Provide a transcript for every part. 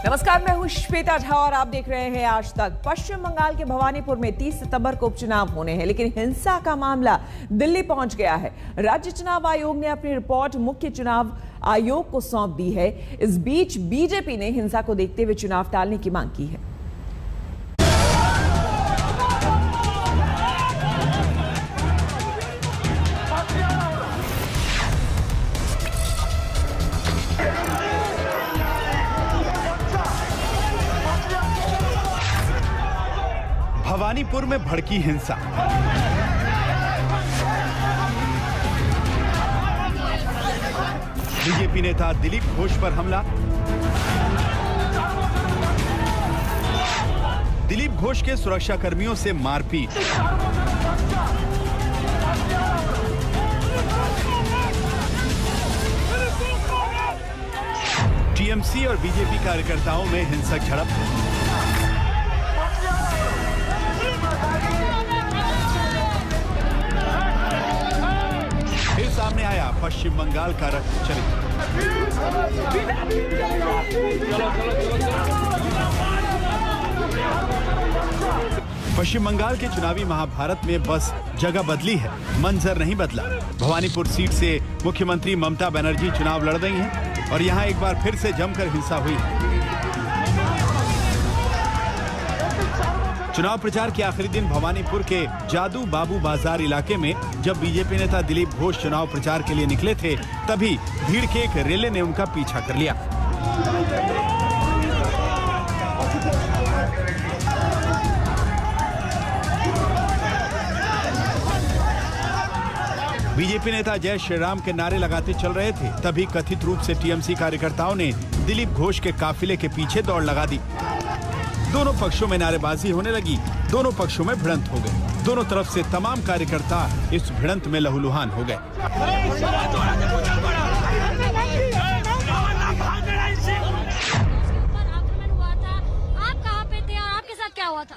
नमस्कार, मैं हूं श्वेता झा और आप देख रहे हैं आज तक। पश्चिम बंगाल के भवानीपुर में 30 सितंबर को उपचुनाव होने हैं, लेकिन हिंसा का मामला दिल्ली पहुंच गया है। राज्य चुनाव आयोग ने अपनी रिपोर्ट मुख्य चुनाव आयोग को सौंप दी है। इस बीच बीजेपी ने हिंसा को देखते हुए चुनाव टालने की मांग की है। भवानीपुर में भड़की हिंसा। बीजेपी नेता दिलीप घोष पर हमला। दिलीप घोष के सुरक्षा कर्मियों से मारपीट। टीएमसी और बीजेपी कार्यकर्ताओं में हिंसक झड़प। फिर सामने आया पश्चिम बंगाल का रक्त चरित्र। पश्चिम बंगाल के चुनावी महाभारत में बस जगह बदली है, मंजर नहीं बदला। भवानीपुर सीट से मुख्यमंत्री ममता बनर्जी चुनाव लड़ रही हैं और यहां एक बार फिर से जमकर हिंसा हुई। चुनाव प्रचार के आखिरी दिन भवानीपुर के जादू बाबू बाजार इलाके में जब बीजेपी नेता दिलीप घोष चुनाव प्रचार के लिए निकले थे, तभी भीड़ के एक रेले ने उनका पीछा कर लिया। बीजेपी नेता जय श्री राम के नारे लगाते चल रहे थे, तभी कथित रूप से टीएमसी कार्यकर्ताओं ने दिलीप घोष के काफिले के पीछे दौड़ लगा दी। दोनों पक्षों में नारेबाजी होने लगी, दोनों पक्षों में भिड़ंत हो गए। दोनों तरफ से तमाम कार्यकर्ता इस भिड़ंत में लहूलुहान हो गए। आप कहां पे थे और आपके साथ क्या हुआ था?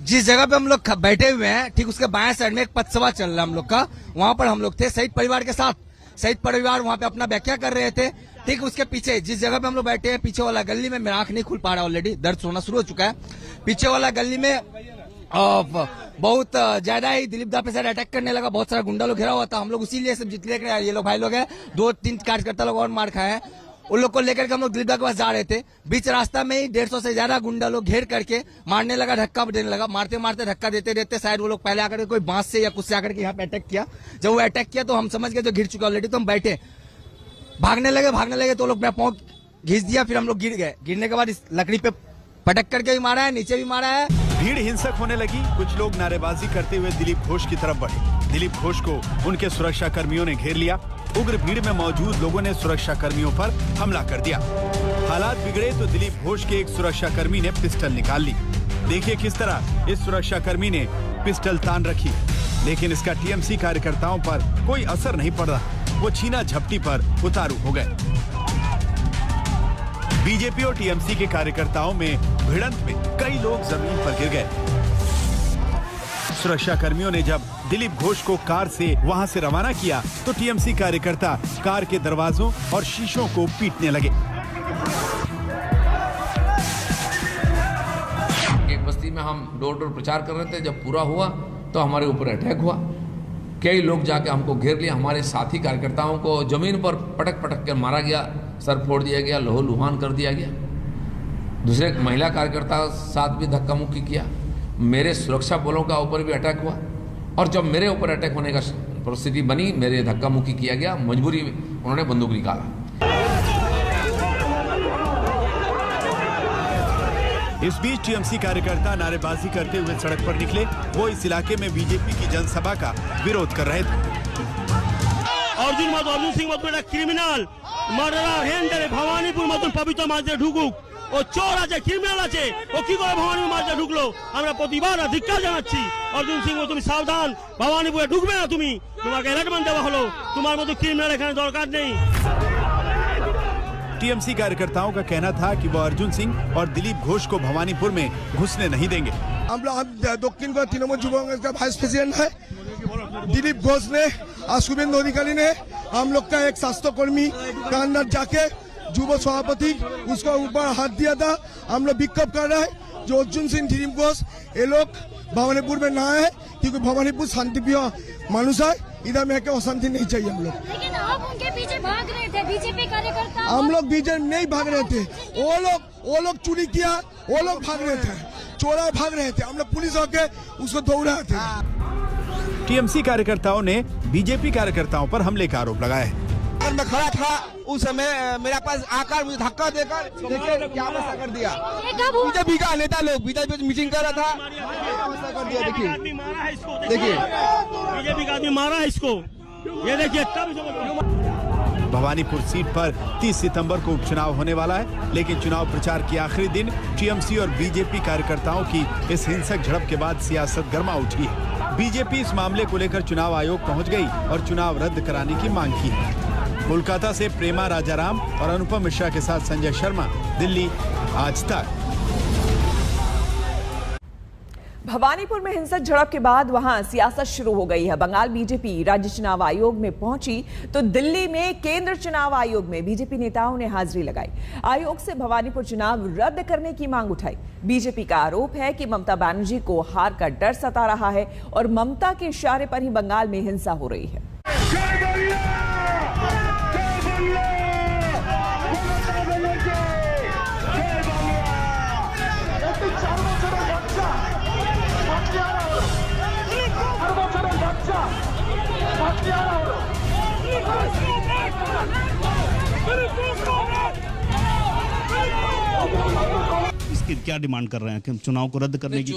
जिस जगह पे हम लोग बैठे हुए हैं, ठीक उसके बाएं साइड में एक पथसभा चल रहा है हम लोग का, वहाँ पर हम लोग थे शहीद परिवार के साथ। शहीद परिवार वहाँ पे अपना व्याख्या कर रहे थे। ठीक उसके पीछे जिस जगह पे हम लोग बैठे हैं, पीछे वाला गली में, मेरा आंख नहीं खुल पा रहा, ऑलरेडी दर्द होना शुरू हो चुका है। पीछे वाला गली में बहुत ज्यादा ही दिलीप दा पे साइड अटैक करने लगा। बहुत सारा गुंडा लोग घेरा हुआ था। हम लोग उसी लिए सब जितने ये लोग भाई लोग हैं, 2-3 कार्यकर्ता लोग और मार खाए हैं। उन लोग को लेकर के हम लोग दिलीप दा के पास जा रहे थे। बीच रास्ता में ही 150 से ज्यादा गुंडा लोग घेर करके मारने लगा, धक्का देने लगा। मारते मारते धक्का देते देते शायद वो लोग पहले आकर कोई बांस से या कुछ से आकर के यहाँ पे अटैक किया। जब वो अटैक किया तो हम समझ गए तो घिर चुके ऑलरेडी, तो हम बैठे भागने लगे तो लोग मेरा पाँव घिस दिया। फिर हम लोग गिर गए। गिरने के बाद इस लकड़ी पे पटक करके भी मारा है, नीचे भी मारा है। भीड़ हिंसक होने लगी। कुछ लोग नारेबाजी करते हुए दिलीप घोष की तरफ बढ़े। दिलीप घोष को उनके सुरक्षा कर्मियों ने घेर लिया। उग्र भीड़ में मौजूद लोगों ने सुरक्षा कर्मियों पर हमला कर दिया। हालात बिगड़े तो दिलीप घोष के एक सुरक्षा कर्मी ने पिस्टल निकाल ली। देखिए किस तरह इस सुरक्षा कर्मी ने पिस्टल तान रखी, लेकिन इसका टीएमसी कार्यकर्ताओं पर कोई असर नहीं पड़ रहा। वो छीना झपटी पर उतारू हो गए। बीजेपी और टीएमसी के कार्यकर्ताओं में भिड़ंत में कई लोग जमीन पर गिर गए। सुरक्षा कर्मियों ने जब दिलीप घोष को कार से वहां से रवाना किया तो टीएमसी कार्यकर्ता कार के दरवाजों और शीशों को पीटने लगे। एक बस्ती में हम डोर टू डोर प्रचार कर रहे थे। जब पूरा हुआ तो हमारे ऊपर अटैक हुआ। कई लोग जाके हमको घेर लिया। हमारे साथी कार्यकर्ताओं को जमीन पर पटक पटक कर मारा गया, सर फोड़ दिया गया, लहूलुहान कर दिया गया। दूसरे महिला कार्यकर्ता साथ भी धक्का मुक्की किया। मेरे सुरक्षा बलों का ऊपर भी अटैक हुआ और जब मेरे ऊपर अटैक होने का परिस्थिति बनी, मेरे धक्का मुक्की किया गया। मजबूरी में उन्होंने बंदूक निकाला। इस बीच टीएमसी कार्यकर्ता नारेबाजी करते हुए सड़क पर निकले। वो इस इलाके में बीजेपी की जनसभा का विरोध कर रहे थे। अर्जुन सिंह मत क्रिमिनल मार्डरार हेंडे भवानीपुर मतन पवित्र माঝে ঢুকুক ও চোর আছে, ক্রিমিনাল আছে, ও কি করে ভবানীপুর মাঝে ঢুকলো? আমরা প্রতিবার ধিক্কার জানাচ্ছি। অর্জুন সিং তুমি সাবধান, ভবানীপুরে ঢুকবে না তুমি, তোমাকে অ্যালার্টমেন্ট দেওয়া হলো। তোমার মতো ক্রিমিনাল এখানে দরকার নেই। टीएमसी कार्यकर्ताओं का कहना था कि वो अर्जुन सिंह और दिलीप घोष को भवानीपुर में घुसने नहीं देंगे। हम दक्षिण का तृणमूल युवा कांग्रेस का वाइस प्रेसिडेंट है दिलीप घोष ने, शुभेंदु अधिकारी ने हम लोग का एक स्वास्थ्य कर्मी का अंदर जाके युवा सभापति उसका ऊपर हाथ दिया था। हम लोग विक्षोभ कर रहे हैं जो अर्जुन सिंह दिलीप घोष ये लोग भवानीपुर में ना आए, क्योंकि भवानीपुर शांतिप्रिय मानुष है, इधर में क्या अशांति नहीं चाहिए हम लोग। लेकिन आप उनके पीछे भाग रहे थे, बीजेपी कार्यकर्ता। हम लोग बीजेपी नहीं भाग रहे थे, वो लोग चोरी किया, वो लोग भाग रहे थे, चोरा भाग रहे थे, हम लोग पुलिस होके उसको दौड़ा थे। टीएमसी कार्यकर्ताओं ने बीजेपी कार्यकर्ताओं पर हमले का आरोप लगाया है। मैं खड़ा था उस समय मेरे पास आकर मुझे धक्का देकर देखिए क्या अवस्था कर दिया। बीजेपी का नेता लोग बीजेपी मीटिंग कर रहा था, अवस्था कर दिया। देखिए बीजेपी का आदमी मारा है इसको, ये देखिए। भवानीपुर सीट पर 30 सितंबर को उपचुनाव होने वाला है, लेकिन चुनाव प्रचार के आखिरी दिन टीएमसी और बीजेपी कार्यकर्ताओं की इस हिंसक झड़प के बाद सियासत गर्मा उठी है। बीजेपी इस मामले को लेकर चुनाव आयोग पहुंच गई और चुनाव रद्द कराने की मांग की है। कोलकाता से प्रेमा राजाराम और अनुपम मिश्रा के साथ संजय शर्मा, दिल्ली, आज तक। भवानीपुर में हिंसक झड़प के बाद वहां सियासत शुरू हो गई है। बंगाल बीजेपी राज्य चुनाव आयोग में पहुंची तो दिल्ली में केंद्र चुनाव आयोग में बीजेपी नेताओं ने हाजिरी लगाई। आयोग से भवानीपुर चुनाव रद्द करने की मांग उठाई। बीजेपी का आरोप है कि ममता बनर्जी को हार का डर सता रहा है और ममता के इशारे पर ही बंगाल में हिंसा हो रही है। इसकी क्या डिमांड कर रहे हैं कि चुनाव को रद्द करने की?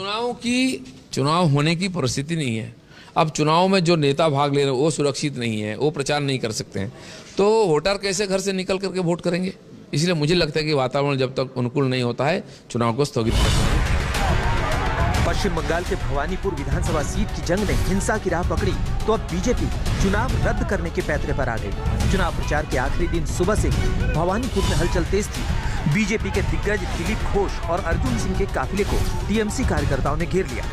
चुनाव होने की परिस्थिति नहीं है। अब चुनाव में जो नेता भाग ले रहे हैं वो सुरक्षित नहीं है, वो प्रचार नहीं कर सकते हैं, तो वोटर कैसे घर से निकल करके वोट करेंगे? इसलिए मुझे लगता है कि वातावरण जब तक अनुकूल नहीं होता है चुनाव को स्थगित करना है। पश्चिम बंगाल के भवानीपुर विधानसभा सीट की जंग ने हिंसा की राह पकड़ी तो अब बीजेपी चुनाव रद्द करने के पैतरे पर आ गई। चुनाव प्रचार के आखिरी दिन सुबह से ही भवानीपुर में हलचल तेज थी। बीजेपी के दिग्गज दिलीप घोष और अर्जुन सिंह के काफिले को टीएमसी कार्यकर्ताओं ने घेर लिया।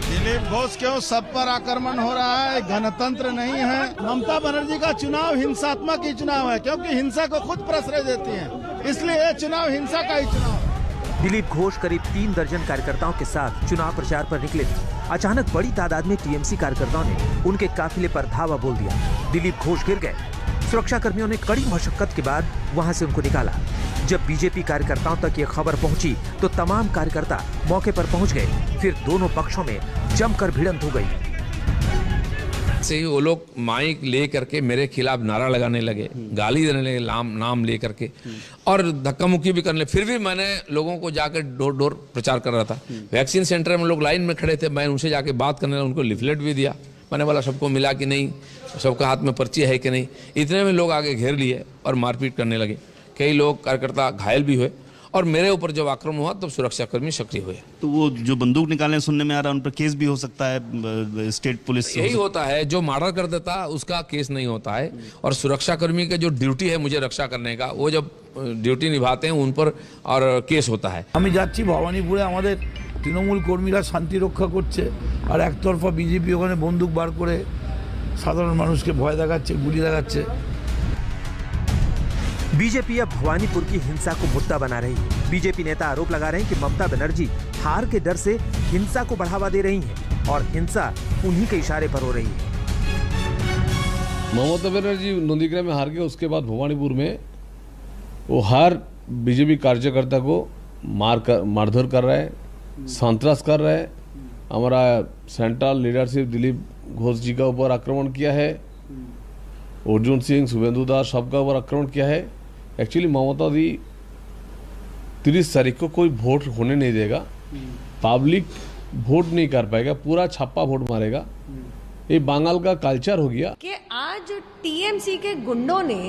दिलीप घोष क्यों सब पर आक्रमण हो रहा है? गणतंत्र नहीं है। ममता बनर्जी का चुनाव हिंसात्मक ही चुनाव है, क्योंकि हिंसा को खुद प्रश्रय देती है, इसलिए चुनाव हिंसा का ही चुनाव है। दिलीप घोष करीब 3 दर्जन कार्यकर्ताओं के साथ चुनाव प्रचार पर निकले थे। अचानक बड़ी तादाद में टीएमसी कार्यकर्ताओं ने उनके काफिले पर धावा बोल दिया। दिलीप घोष गिर गए। सुरक्षा कर्मियों ने कड़ी मशक्कत के बाद वहां से उनको निकाला। जब बीजेपी कार्यकर्ताओं तक ये खबर पहुंची तो तमाम कार्यकर्ता मौके पर पहुंच गए। फिर दोनों पक्षों में जमकर भिड़ंत हो गई। से ही वो लोग माइक ले करके मेरे खिलाफ नारा लगाने लगे, गाली देने लगे, नाम ले करके, और धक्का मुक्की भी करने। फिर भी मैंने लोगों को जाकर डोर डोर प्रचार कर रहा था। वैक्सीन सेंटर में लोग लाइन में खड़े थे, मैं उनसे जाके बात करने लगा, उनको लिफलेट भी दिया। मैंने बोला सबको मिला कि नहीं, सबका हाथ में पर्ची है कि नहीं। इतने में लोग आगे घेर लिए और मारपीट करने लगे। कई लोग कार्यकर्ता घायल भी हुए और मेरे ऊपर जब आक्रमण हुआ तब सुरक्षाकर्मी सक्रिय हुए। तो वो जो बंदूक निकालने सुनने में आ रहा है उन पर केस भी हो सकता है, स्टेट पुलिस। यही होता है, जो मर्डर कर देता है उसका केस नहीं होता है, और सुरक्षाकर्मी का जो ड्यूटी है मुझे रक्षा करने का, वो जब ड्यूटी निभाते हैं उन पर और केस होता है। আমি যাচ্ছি ভবানীপুরে, আমাদের তৃণমূল কর্মীরা শান্তি রক্ষা করছে আর একতরফা বিজেপি ওখানে বন্দুক বার করে সাধারণ মানুষকে ভয় দেখাচ্ছে, গুলি দেখাচ্ছে। बीजेपी अब भवानीपुर की हिंसा को मुद्दा बना रही है। बीजेपी नेता आरोप लगा रहे हैं कि ममता बनर्जी हार के डर से हिंसा को बढ़ावा दे रही हैं और हिंसा उन्हीं के इशारे पर हो रही है। ममता बनर्जी नंदीग्राम में हार गए, उसके बाद भवानीपुर में वो हर बीजेपी कार्यकर्ता को मारधर कर रहा है, संतरास कर रहा है। हमारा सेंट्रल लीडरशिप दिलीप घोष जी का ऊपर आक्रमण किया है, अर्जुन सिंह, शुभेंदु दास सबका ऊपर आक्रमण किया है। एक्चुअली ममता दी 30 तारीख को कोई वोट होने नहीं देगा, पब्लिक वोट नहीं कर पाएगा, पूरा छापा वोट मारेगा। ये बंगाल का कल्चर हो गया कि आज टीएमसी के गुंडों ने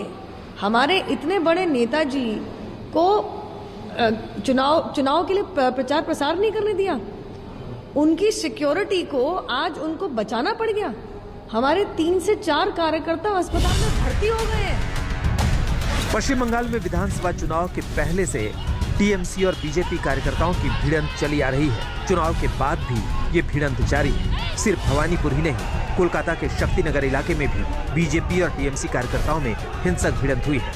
हमारे इतने बड़े नेताजी को चुनाव के लिए प्रचार प्रसार नहीं करने दिया। उनकी सिक्योरिटी को आज उनको बचाना पड़ गया। हमारे 3 से 4 कार्यकर्ता अस्पताल में भर्ती हो गए हैं। पश्चिम बंगाल में विधानसभा चुनाव के पहले से टीएमसी और बीजेपी कार्यकर्ताओं की भिड़ंत चली आ रही है। चुनाव के बाद भी ये भिड़ंत जारी है। सिर्फ भवानीपुर ही नहीं, कोलकाता के शक्तिनगर इलाके में भी बीजेपी और टीएमसी कार्यकर्ताओं में हिंसक भिड़ंत हुई है।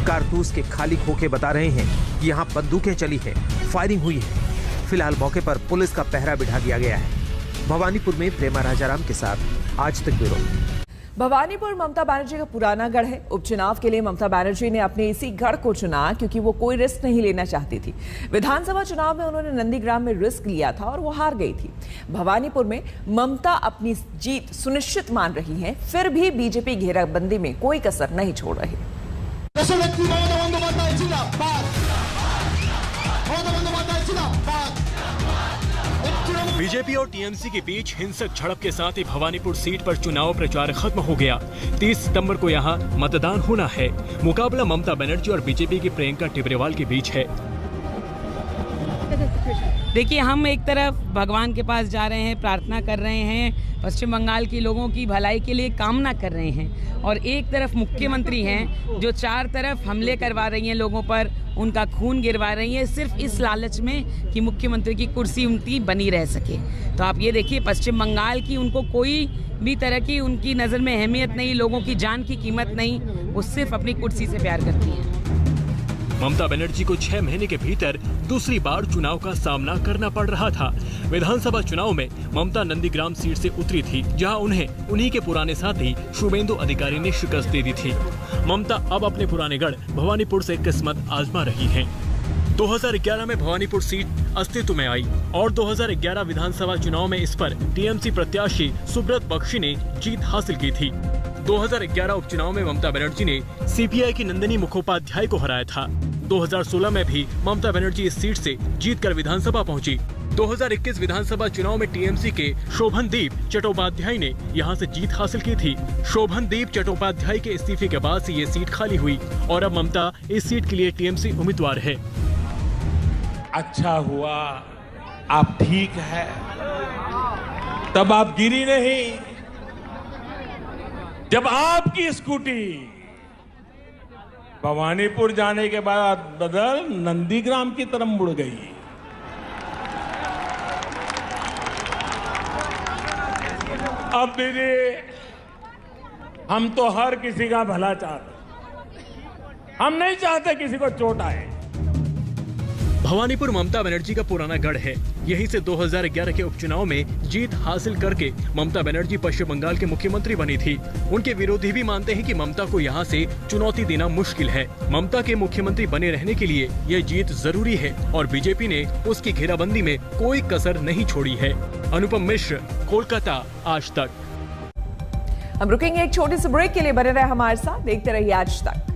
कारतूस के खाली खोखे बता रहे हैं कि यहाँ बंदूकें चली हैं, फायरिंग हुई है। फिलहाल मौके पर पुलिस का पहरा बिठा दिया गया है। भवानीपुर में प्रेमा राजाराम के साथ आज तक ब्यूरो। भवानीपुर ममता बनर्जी का पुराना गढ़ है। उपचुनाव के लिए ममता बनर्जी ने अपने इसी गढ़ को चुना क्योंकि वो कोई रिस्क नहीं लेना चाहती थी। विधानसभा चुनाव में उन्होंने नंदीग्राम में रिस्क लिया था और वो हार गई थी। भवानीपुर में ममता अपनी जीत सुनिश्चित मान रही हैं, फिर भी बीजेपी घेराबंदी में कोई कसर नहीं छोड़ रही। बीजेपी और टीएमसी के बीच हिंसक झड़प के साथ ही भवानीपुर सीट पर चुनाव प्रचार खत्म हो गया। 30 सितंबर को यहां मतदान होना है। मुकाबला ममता बनर्जी और बीजेपी की प्रियंका टिबरेवाल के बीच है। देखिए, हम एक तरफ भगवान के पास जा रहे हैं, प्रार्थना कर रहे हैं, पश्चिम बंगाल की लोगों की भलाई के लिए कामना कर रहे हैं, और एक तरफ मुख्यमंत्री हैं जो चार तरफ हमले करवा रही हैं लोगों पर, उनका खून गिरवा रही हैं, सिर्फ इस लालच में कि मुख्यमंत्री की कुर्सी उनकी बनी रह सके। तो आप ये देखिए, पश्चिम बंगाल की उनको कोई भी तरह की उनकी नज़र में अहमियत नहीं, लोगों की जान की कीमत नहीं, वो सिर्फ अपनी कुर्सी से प्यार करती हैं। ममता बनर्जी को 6 महीने के भीतर दूसरी बार चुनाव का सामना करना पड़ रहा था। विधानसभा चुनाव में ममता नंदीग्राम सीट से उतरी थी, जहां उन्हें उन्हीं के पुराने साथी शुभेंदु अधिकारी ने शिकस्त दे दी थी। ममता अब अपने पुराने गढ़ भवानीपुर से किस्मत आजमा रही हैं। 2011 में भवानीपुर सीट अस्तित्व में आई और 2011 विधानसभा चुनाव में इस पर टीएमसी प्रत्याशी सुब्रत बख्शी ने जीत हासिल की थी। 2011 उपचुनाव में ममता बनर्जी ने सीपीआई की नंदिनी मुखोपाध्याय को हराया था। 2016 में भी ममता बनर्जी इस सीट से जीतकर विधानसभा पहुंची। 2021 विधानसभा चुनाव में टीएमसी के शोभनदीप चट्टोपाध्याय ने यहां से जीत हासिल की थी। शोभनदीप चट्टोपाध्याय के इस्तीफे के बाद से ये सीट खाली हुई और अब ममता इस सीट के लिए टीएमसी उम्मीदवार है। अच्छा हुआ आप ठीक है, तब आप गिरी नहीं। जब आपकी स्कूटी भवानीपुर जाने के बाद बदल नंदीग्राम की तरफ मुड़ गई। अब दीदी, हम तो हर किसी का भला चाहते, हम नहीं चाहते किसी को चोट आए। भवानीपुर ममता बनर्जी का पुराना गढ़ है। यहीं से 2011 के उपचुनाव में जीत हासिल करके ममता बनर्जी पश्चिम बंगाल के मुख्यमंत्री बनी थी। उनके विरोधी भी मानते हैं कि ममता को यहां से चुनौती देना मुश्किल है। ममता के मुख्यमंत्री बने रहने के लिए यह जीत जरूरी है और बीजेपी ने उसकी घेराबंदी में कोई कसर नहीं छोड़ी है। अनुपम मिश्र, कोलकाता, आज तक। हम रुकेंगे एक छोटे से ब्रेक के लिए, बने रहे हमारे साथ, देखते रहिए आज तक।